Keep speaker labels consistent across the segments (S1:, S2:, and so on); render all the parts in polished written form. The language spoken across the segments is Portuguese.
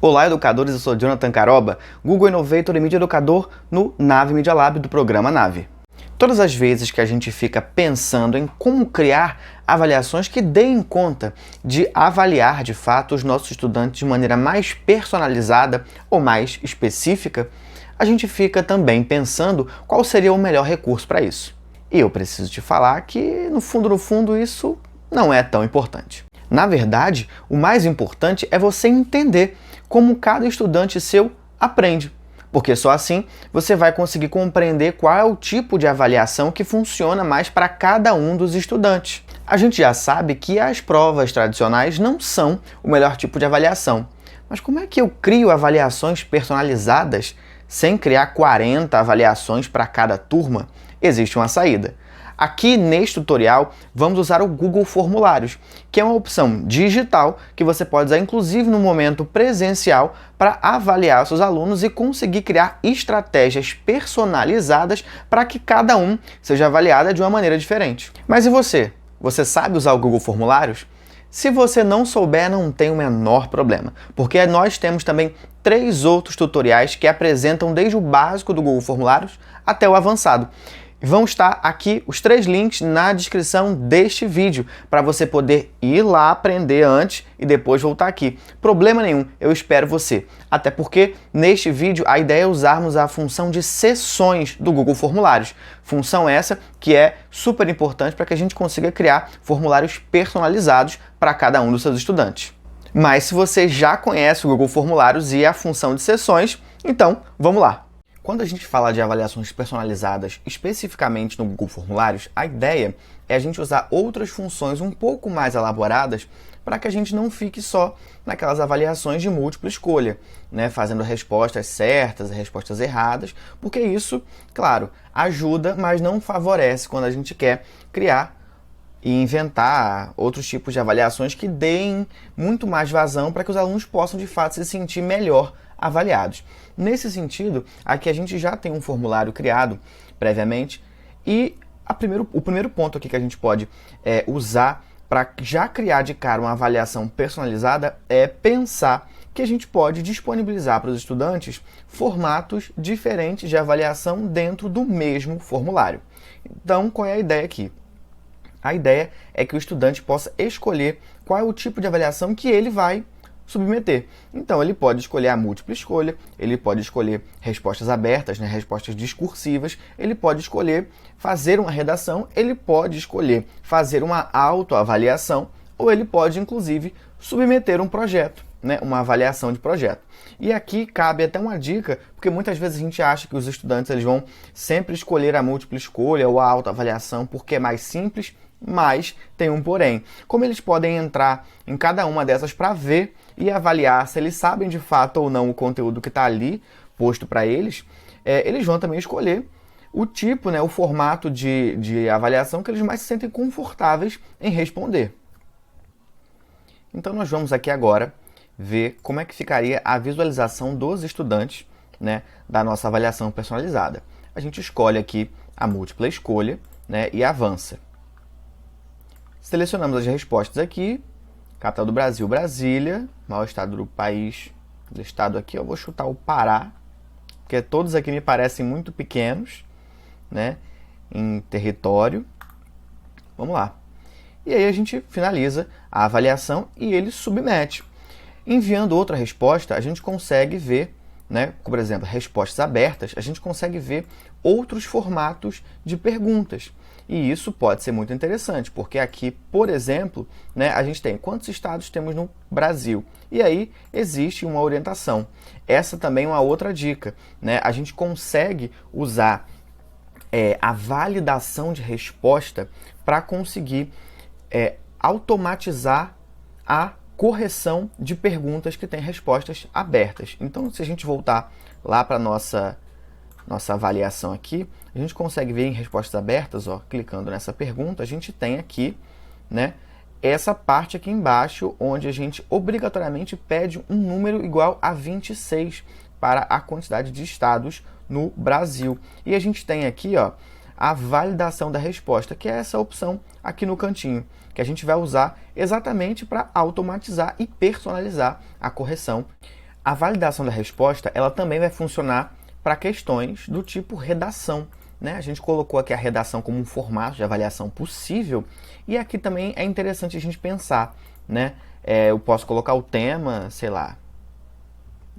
S1: Olá, educadores, eu sou Jonathan Caroba, Google Innovator e Mídia Educador no Nave Media Lab do programa Nave. Todas as vezes que a gente fica pensando em como criar avaliações que deem conta de avaliar de fato os nossos estudantes de maneira mais personalizada ou mais específica, a gente fica também pensando qual seria o melhor recurso para isso. E eu preciso te falar que, no fundo, isso não é tão importante. Na verdade, o mais importante é você entender como cada estudante seu aprende, porque só assim você vai conseguir compreender qual é o tipo de avaliação que funciona mais para cada um dos estudantes. A gente já sabe que as provas tradicionais não são o melhor tipo de avaliação, mas como é que eu crio avaliações personalizadas sem criar 40 avaliações para cada turma? Existe uma saída. Aqui neste tutorial vamos usar o Google Formulários, que é uma opção digital que você pode usar inclusive no momento presencial para avaliar seus alunos e conseguir criar estratégias personalizadas para que cada um seja avaliado de uma maneira diferente. Mas e você? Você sabe usar o Google Formulários? Se você não souber, não tem o menor problema, porque nós temos também 3 outros tutoriais que apresentam desde o básico do Google Formulários até o avançado. Vão estar aqui os 3 links na descrição deste vídeo para você poder ir lá aprender antes e depois voltar aqui. Problema nenhum, eu espero você. Até porque neste vídeo a ideia é usarmos a função de sessões do Google Formulários. Função essa que é super importante para que a gente consiga criar formulários personalizados para cada um dos seus estudantes. Mas se você já conhece o Google Formulários e a função de sessões, então vamos lá. Quando a gente fala de avaliações personalizadas especificamente no Google Formulários, a ideia é a gente usar outras funções um pouco mais elaboradas para que a gente não fique só naquelas avaliações de múltipla escolha, né, fazendo respostas certas e respostas erradas, porque isso, claro, ajuda, mas não favorece quando a gente quer criar e inventar outros tipos de avaliações que deem muito mais vazão para que os alunos possam de fato se sentir melhor avaliados. Nesse sentido, aqui a gente já tem um formulário criado previamente e o primeiro ponto aqui que a gente pode usar para já criar de cara uma avaliação personalizada é pensar que a gente pode disponibilizar para os estudantes formatos diferentes de avaliação dentro do mesmo formulário. Então, qual é a ideia aqui? A ideia é que o estudante possa escolher qual é o tipo de avaliação que ele vai submeter. Então, ele pode escolher a múltipla escolha, ele pode escolher respostas abertas, né, respostas discursivas, ele pode escolher fazer uma redação, ele pode escolher fazer uma autoavaliação, ou ele pode, inclusive, submeter um projeto, né, uma avaliação de projeto. E aqui cabe até uma dica, porque muitas vezes a gente acha que os estudantes eles vão sempre escolher a múltipla escolha ou a autoavaliação porque é mais simples, mas tem um porém. Como eles podem entrar em cada uma dessas para ver e avaliar se eles sabem de fato ou não o conteúdo que está ali posto para eles, eles vão também escolher o tipo, né, o formato de avaliação que eles mais se sentem confortáveis em responder. Então nós vamos aqui agora ver como é que ficaria a visualização dos estudantes, né, da nossa avaliação personalizada. A gente escolhe aqui a múltipla escolha, né, e avança. Selecionamos as respostas aqui, capital do Brasil, Brasília, maior estado do país, do estado aqui, eu vou chutar o Pará, porque todos aqui me parecem muito pequenos, né, em território. Vamos lá. E aí a gente finaliza a avaliação e ele submete. Enviando outra resposta, a gente consegue ver, né, por exemplo, respostas abertas, a gente consegue ver outros formatos de perguntas. E isso pode ser muito interessante, porque aqui, por exemplo, né, a gente tem quantos estados temos no Brasil. E aí existe uma orientação. Essa também é uma outra dica, né? A gente consegue usar a validação de resposta para conseguir automatizar a correção de perguntas que têm respostas abertas. Então, se a gente voltar lá para a nossa avaliação aqui, a gente consegue ver em respostas abertas, ó, clicando nessa pergunta, a gente tem aqui, né, essa parte aqui embaixo, onde a gente obrigatoriamente pede um número igual a 26 para a quantidade de estados no Brasil. E a gente tem aqui, ó, a validação da resposta, que é essa opção aqui no cantinho, que a gente vai usar exatamente para automatizar e personalizar a correção. A validação da resposta, ela também vai funcionar para questões do tipo redação, né? A gente colocou aqui a redação como um formato de avaliação possível, e aqui também é interessante a gente pensar, né? Eu posso colocar o tema, sei lá,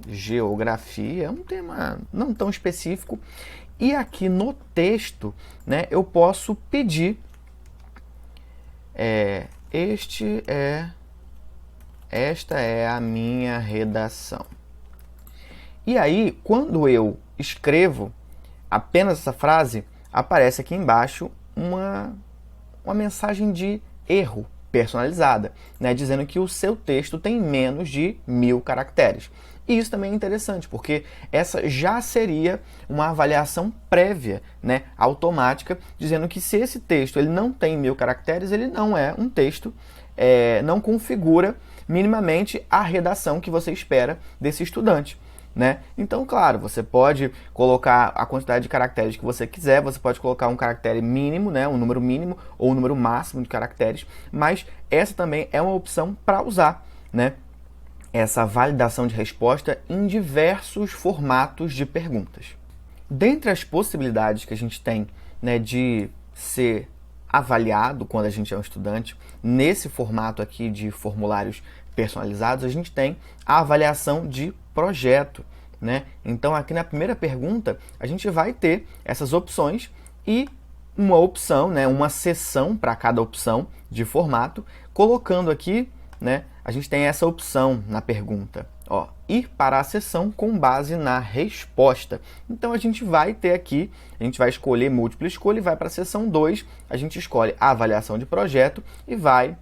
S1: geografia, é um tema não tão específico, e aqui no texto, né, eu posso pedir esta é a minha redação. E aí, quando eu escrevo apenas essa frase, aparece aqui embaixo uma mensagem de erro personalizada, né, dizendo que o seu texto tem menos de 1000 caracteres. E isso também é interessante, porque essa já seria uma avaliação prévia, né, automática, dizendo que se esse texto ele não tem 1000 caracteres, ele não é um texto, não configura minimamente a redação que você espera desse estudante. Né? Então, claro, você pode colocar a quantidade de caracteres que você quiser, você pode colocar um caractere mínimo, né, um número mínimo ou um número máximo de caracteres, mas essa também é uma opção para usar, né, essa validação de resposta em diversos formatos de perguntas. Dentre as possibilidades que a gente tem, né, de ser avaliado quando a gente é um estudante, nesse formato aqui de formulários personalizados, a gente tem a avaliação de projeto, né? Então aqui na primeira pergunta a gente vai ter essas opções e uma opção, né, uma seção para cada opção de formato, colocando aqui, né, a gente tem essa opção na pergunta, ó, ir para a seção com base na resposta. Então a gente vai ter aqui, a gente vai escolher múltipla escolha e vai para a seção 2, a gente escolhe a avaliação de projeto e vai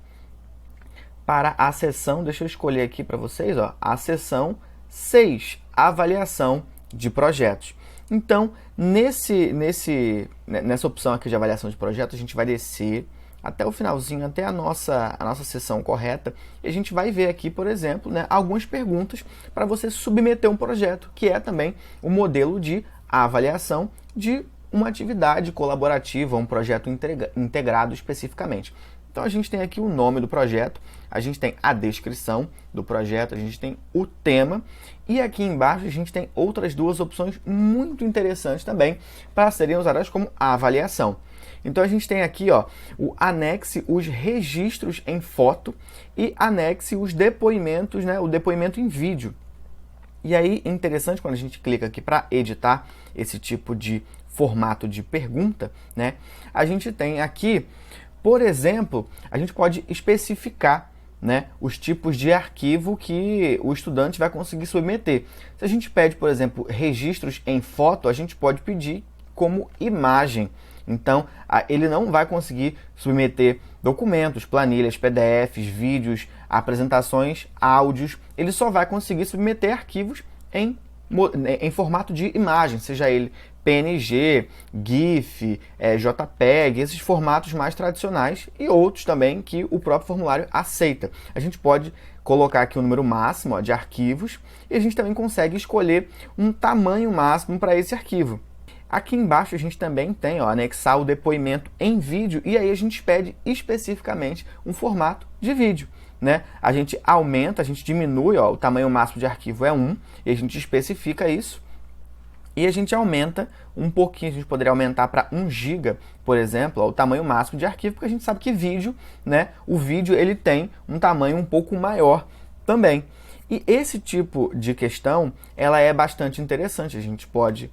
S1: para a seção, deixa eu escolher aqui para vocês, ó, a seção 6, avaliação de projetos. Então, nessa opção aqui de avaliação de projetos, a gente vai descer até o finalzinho, até a nossa seção correta, e a gente vai ver aqui, por exemplo, né, algumas perguntas para você submeter um projeto, que é também o modelo de avaliação de uma atividade colaborativa, um projeto integrado especificamente. Então a gente tem aqui o nome do projeto, a gente tem a descrição do projeto, a gente tem o tema e aqui embaixo a gente tem outras duas opções muito interessantes também para serem usadas como avaliação. Então a gente tem aqui, ó, o anexe os registros em foto e anexe os depoimentos, né, o depoimento em vídeo. E aí é interessante quando a gente clica aqui para editar esse tipo de formato de pergunta, né, a gente tem aqui, por exemplo, a gente pode especificar, né, os tipos de arquivo que o estudante vai conseguir submeter. Se a gente pede, por exemplo, registros em foto, a gente pode pedir como imagem. Então, ele não vai conseguir submeter documentos, planilhas, PDFs, vídeos, apresentações, áudios. Ele só vai conseguir submeter arquivos em formato de imagem, seja ele PNG, GIF, JPEG, esses formatos mais tradicionais e outros também que o próprio formulário aceita. A gente pode colocar aqui o número máximo, ó, de arquivos e a gente também consegue escolher um tamanho máximo para esse arquivo. Aqui embaixo a gente também tem, ó, anexar o depoimento em vídeo e aí a gente pede especificamente um formato de vídeo. Né? A gente aumenta, a gente diminui, ó, o tamanho máximo de arquivo é 1 e a gente especifica isso. E a gente aumenta um pouquinho, a gente poderia aumentar para 1 GB, por exemplo, ó, o tamanho máximo de arquivo, porque a gente sabe que vídeo, né, o vídeo ele tem um tamanho um pouco maior também. E esse tipo de questão, ela é bastante interessante, a gente pode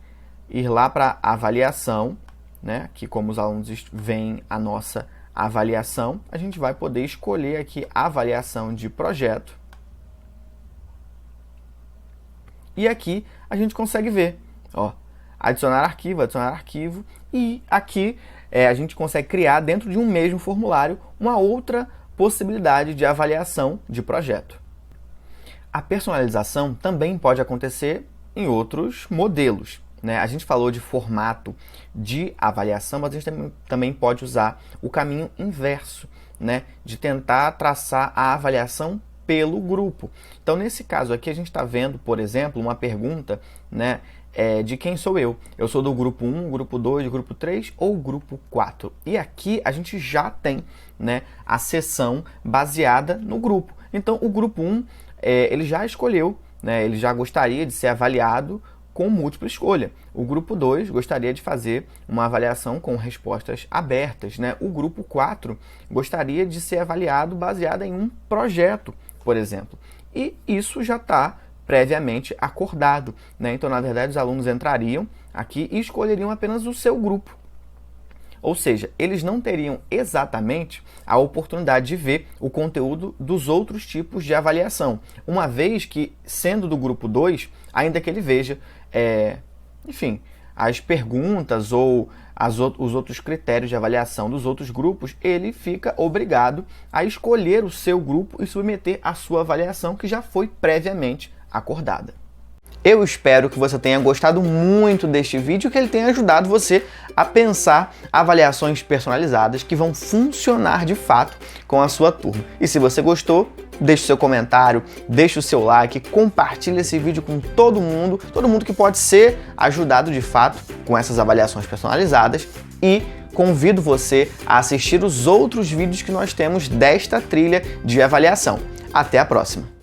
S1: ir lá para avaliação, né, aqui como os alunos veem a nossa avaliação, a gente vai poder escolher aqui a avaliação de projeto. E aqui a gente consegue ver, ó, adicionar arquivo, e aqui a gente consegue criar dentro de um mesmo formulário uma outra possibilidade de avaliação de projeto. A personalização também pode acontecer em outros modelos. Né? A gente falou de formato de avaliação, mas a gente também pode usar o caminho inverso, né? De tentar traçar a avaliação pelo grupo. Então, nesse caso aqui, a gente está vendo, por exemplo, uma pergunta, né, de quem sou eu. Eu sou do grupo 1, grupo 2, grupo 3 ou grupo 4. E aqui a gente já tem, né, a seção baseada no grupo. Então, o grupo 1, ele já escolheu, né, ele já gostaria de ser avaliado com múltipla escolha. O grupo 2 gostaria de fazer uma avaliação com respostas abertas, né? O grupo 4 gostaria de ser avaliado baseado em um projeto, por exemplo. E isso já está previamente acordado, né? Então, na verdade, os alunos entrariam aqui e escolheriam apenas o seu grupo. Ou seja, eles não teriam exatamente a oportunidade de ver o conteúdo dos outros tipos de avaliação, uma vez que, sendo do grupo 2, ainda que ele veja, enfim, as perguntas ou os outros critérios de avaliação dos outros grupos, ele fica obrigado a escolher o seu grupo e submeter a sua avaliação que já foi previamente acordada. Eu espero que você tenha gostado muito deste vídeo, que ele tenha ajudado você a pensar avaliações personalizadas que vão funcionar de fato com a sua turma. E se você gostou, deixe o seu comentário, deixe o seu like, compartilhe esse vídeo com todo mundo que pode ser ajudado de fato com essas avaliações personalizadas, e convido você a assistir os outros vídeos que nós temos desta trilha de avaliação. Até a próxima!